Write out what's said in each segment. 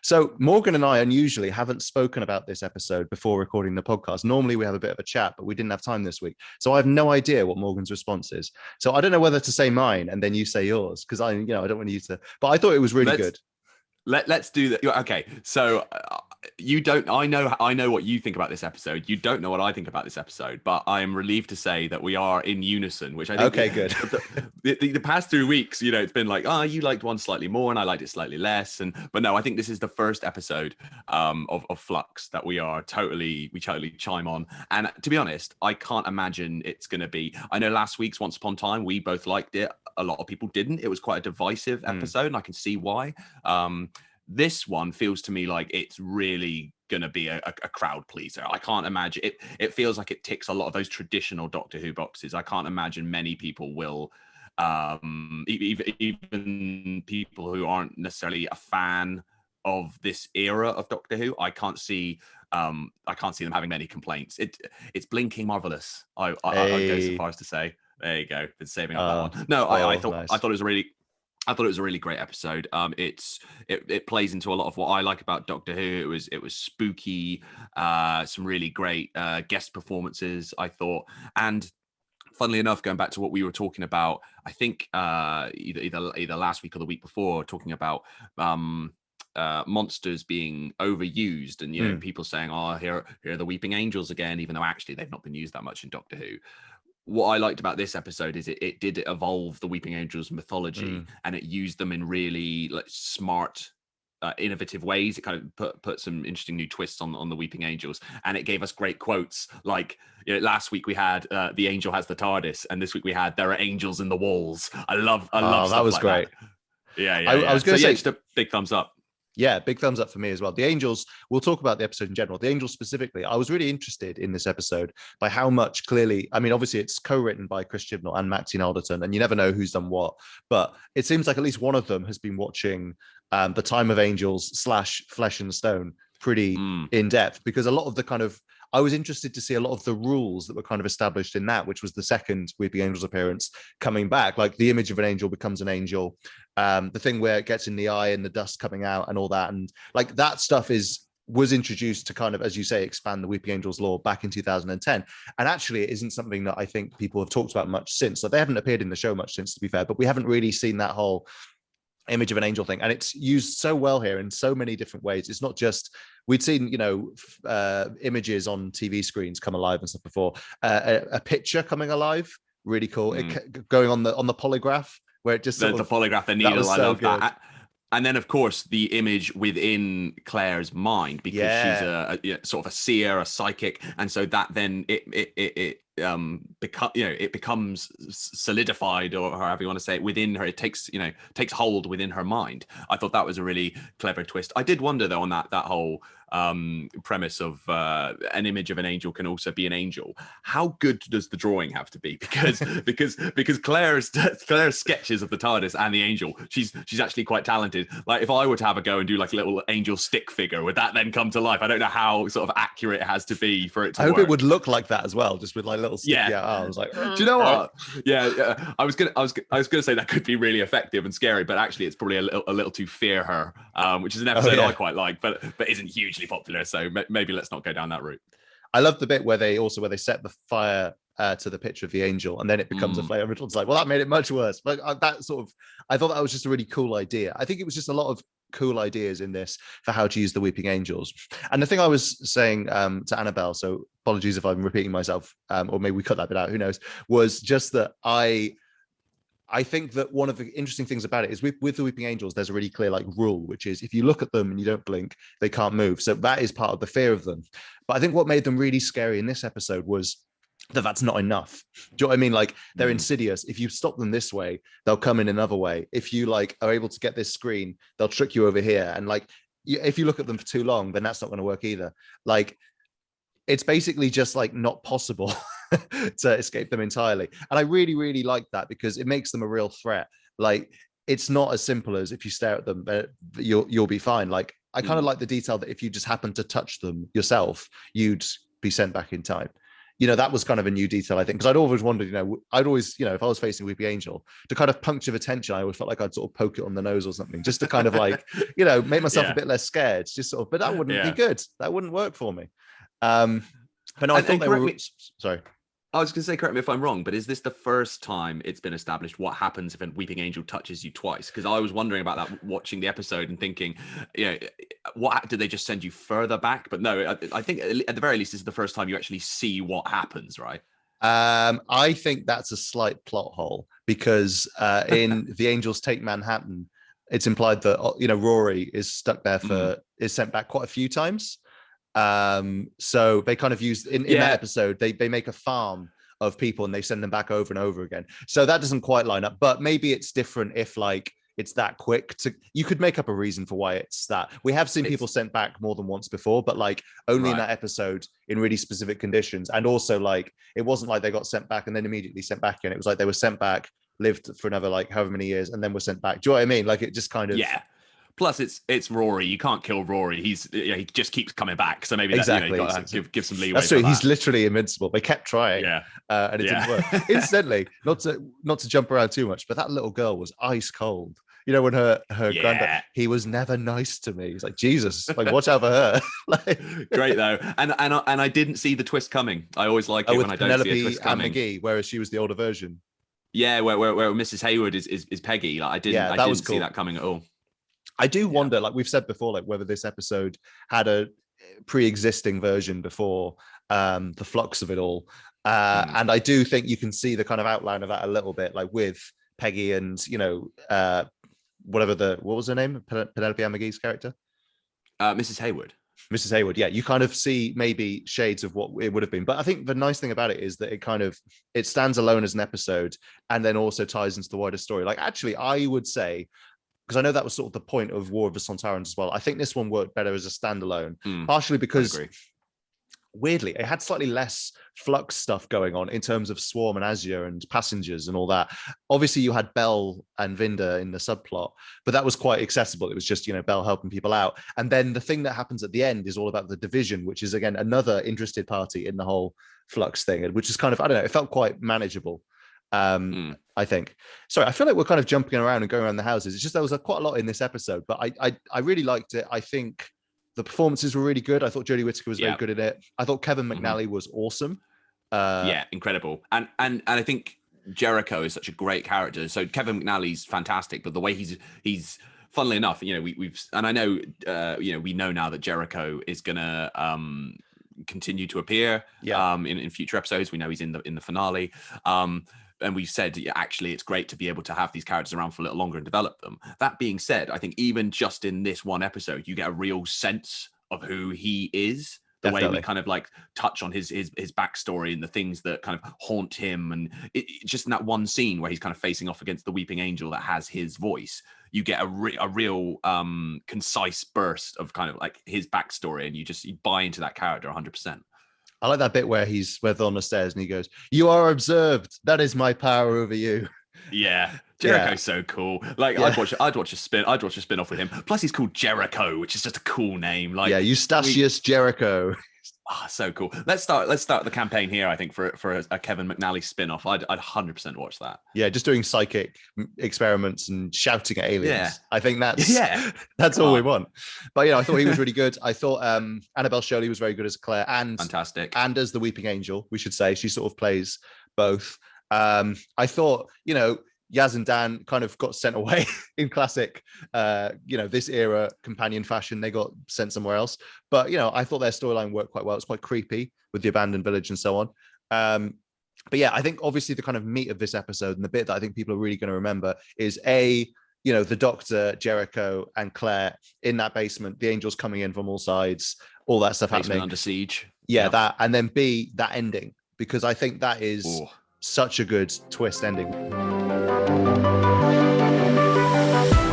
So Morgan and I unusually haven't spoken about this episode before recording the podcast. Normally we have a bit of a chat, but we didn't have time this week. So I have no idea what Morgan's response is. So I don't know whether to say mine and then you say yours, because I don't want you to, but I thought it was really good. Let's do that. Okay, so you don't. I know what you think about this episode. You don't know what I think about this episode, but I am relieved to say that we are in unison. Which I think. Okay, good. The past 2 weeks, it's been like, you liked one slightly more, and I liked it slightly less. But no, I think this is the first episode of Flux that we totally chime on. And to be honest, I can't imagine it's going to be. I know last week's Once Upon a Time we both liked it. A lot of people didn't. It was quite a divisive episode, and I can see why. This one feels to me like it's really gonna be a crowd pleaser. I can't imagine it. It feels like it ticks a lot of those traditional Doctor Who boxes. I can't imagine many people will, even people who aren't necessarily a fan of this era of Doctor Who. I can't see them having many complaints. It's blinking marvelous. I'll go so far as to say. There you go. Been saving up that one. No, I thought nice. I thought it was a really great episode. It plays into a lot of what I like about Doctor Who. It was spooky, some really great guest performances, I thought. And funnily enough, going back to what we were talking about, I think either last week or the week before, talking about monsters being overused, and people saying, here are the Weeping Angels again, even though actually they've not been used that much in Doctor Who. What I liked about this episode is it did evolve the Weeping Angels mythology, and it used them in really smart, innovative ways. It kind of put some interesting new twists on the Weeping Angels, and it gave us great quotes. Like last week we had the angel has the TARDIS, and this week we had there are angels in the walls. I love that was great. That. Yeah. I was going to say just a big thumbs up. Yeah, big thumbs up for me as well. The Angels, we'll talk about the episode in general. The Angels specifically, I was really interested in this episode by how much clearly, I mean, obviously it's co-written by Chris Chibnall and Maxine Alderton, and you never know who's done what, but it seems like at least one of them has been watching The Time of Angels / Flesh and Stone pretty in depth, because a lot of the kind of, I was interested to see a lot of the rules that were kind of established in that, which was the second Weeping Angels appearance coming back. Like the image of an angel becomes an angel. The thing where it gets in the eye and the dust coming out and all that. And like that stuff was introduced to kind of, as you say, expand the Weeping Angels lore back in 2010. And actually it isn't something that I think people have talked about much since. So they haven't appeared in the show much since, to be fair, but we haven't really seen that whole image of an angel thing, and it's used so well here in so many different ways. It's not just, we'd seen images on TV screens come alive and stuff before, a picture coming alive, really cool. It going on the polygraph where it just the polygraph, the needle, I love that. And then, of course, the image within Claire's mind, because she's a sort of a seer, a psychic, and so that then it becomes solidified, or however you want to say it, within her. It takes hold within her mind. I thought that was a really clever twist. I did wonder though on that whole premise of an image of an angel can also be an angel. How good does the drawing have to be? Because Claire's sketches of the TARDIS and the angel, she's actually quite talented. Like if I were to have a go and do like a little angel stick figure, would that then come to life? I don't know how sort of accurate it has to be for it to I hope work. It would look like that as well, just with like little sticky out arms. Like, do you know what? I was gonna say that could be really effective and scary, but actually it's probably a little too fear her, which is an episode I quite like, but isn't hugely popular. So maybe let's not go down that route. I love the bit where they set the fire to the picture of the angel, and then it becomes a flame. It's like, well, that made it much worse. But that sort of, I thought that was just a really cool idea. I think it was just a lot of cool ideas in this for how to use the Weeping Angels. And the thing I was saying to Annabelle, so apologies if I'm repeating myself, or maybe we cut that bit out, who knows, was just that I think that one of the interesting things about it is with the Weeping Angels, there's a really clear like rule, which is if you look at them and you don't blink, they can't move. So that is part of the fear of them. But I think what made them really scary in this episode was that's not enough. Do you know what I mean? Like they're insidious. If you stop them this way, they'll come in another way. If you like are able to get this screen, they'll trick you over here. And like, if you look at them for too long, then that's not going to work either. Like it's basically just like not possible to escape them entirely. And I really, really like that because it makes them a real threat. Like it's not as simple as if you stare at them, you'll be fine. Like I kind of like the detail that if you just happen to touch them yourself, you'd be sent back in time. that was kind of a new detail, I think, because I'd always wondered, I'd always, if I was facing Weeping Angel, to kind of puncture the tension, I always felt like I'd sort of poke it on the nose or something, just to kind of like, make myself a bit less scared, just sort of, but that wouldn't be good. That wouldn't work for me. But no, I thought they were, sorry. I was going to say, correct me if I'm wrong, but is this the first time it's been established what happens if a Weeping Angel touches you twice? Because I was wondering about that watching the episode and thinking, what did they just send you further back? But no, I think at the very least, this is the first time you actually see what happens, right? I think that's a slight plot hole because in The Angels Take Manhattan, it's implied that Rory is stuck there is sent back quite a few times. So they kind of use in that episode, they make a farm of people and they send them back over and over again. So that doesn't quite line up, but maybe it's different if like it's that quick you could make up a reason for why it's that. We have seen people sent back more than once before, but like only in that episode in really specific conditions. And also like, it wasn't like they got sent back and then immediately sent back again. It was like they were sent back, lived for another like however many years and then were sent back. Do you know what I mean? Like it just kind of, Plus, it's Rory. You can't kill Rory. He just keeps coming back. So maybe exactly. That, give some leeway. That's true. He's literally invincible. They kept trying, and it didn't work. Incidentally, not to jump around too much, but that little girl was ice cold. When her granddad, he was never nice to me. He's like, Jesus, like watch out for her. Great though, and I didn't see the twist coming. I always like it when I don't see a twist coming. And McGee, whereas she was the older version. Yeah, where Mrs. Hayward is Peggy. Like I didn't see that coming at all. I do wonder, like we've said before, like whether this episode had a pre-existing version before the flux of it all. And I do think you can see the kind of outline of that a little bit, like with Peggy and, what was her name? Penelope McGee's character? Mrs. Hayward. Mrs. Hayward, yeah. You kind of see maybe shades of what it would have been. But I think the nice thing about it is that it stands alone as an episode and then also ties into the wider story. Like actually, I would say, because I know that was sort of the point of War of the Sontarans as well. I think this one worked better as a standalone, partially because weirdly, it had slightly less Flux stuff going on in terms of Swarm and Azure and passengers and all that. Obviously, you had Belle and Vinda in the subplot, but that was quite accessible. It was just, Belle helping people out. And then the thing that happens at the end is all about the Division, which is, again, another interested party in the whole Flux thing, which is kind of, I don't know, it felt quite manageable. I think. Sorry, I feel like we're kind of jumping around and going around the houses. It's just there was quite a lot in this episode, but I really liked it. I think the performances were really good. I thought Jodie Whittaker was very good at it. I thought Kevin McNally was awesome. Incredible. And I think Jericho is such a great character. So Kevin McNally's fantastic, but the way he's funnily enough, we've and I know we know now that Jericho is gonna continue to appear in future episodes. We know he's in the finale. And we've said, actually, it's great to be able to have these characters around for a little longer and develop them. That being said, I think even just in this one episode, you get a real sense of who he is. The way we kind of like touch on his backstory and the things that kind of haunt him. And just in that one scene where he's kind of facing off against the Weeping Angel that has his voice, you get a real concise burst of kind of like his backstory. And you buy into that character 100%. I like that bit where they're on the stairs and he goes, "You are observed. That is my power over you." Yeah, Jericho's so cool. Like I'd watch a spin off with him. Plus he's called Jericho, which is just a cool name. Like Eustachius Jericho. So cool. Let's start the campaign here. I think for a Kevin McNally spin-off, I'd 100% watch that. Yeah, just doing psychic experiments and shouting at aliens. Yeah. I think that's all we want. But I thought he was really good. I thought Annabelle Shirley was very good as Claire and fantastic, and as the Weeping Angel. We should say she sort of plays both. I thought Yaz and Dan kind of got sent away in classic, this era companion fashion. They got sent somewhere else. But, I thought their storyline worked quite well. It's quite creepy with the abandoned village and so on. But yeah, I think obviously the kind of meat of this episode and the bit that I think people are really going to remember is the Doctor, Jericho and Claire in that basement, the angels coming in from all sides, all that stuff happening. Under siege. Yeah, that. And then B, that ending, because I think that is such a good twist ending.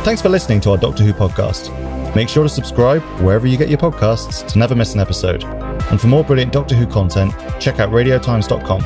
Thanks for listening to our Doctor Who podcast. Make sure to subscribe wherever you get your podcasts to never miss an episode. And for more brilliant Doctor Who content, check out radiotimes.com.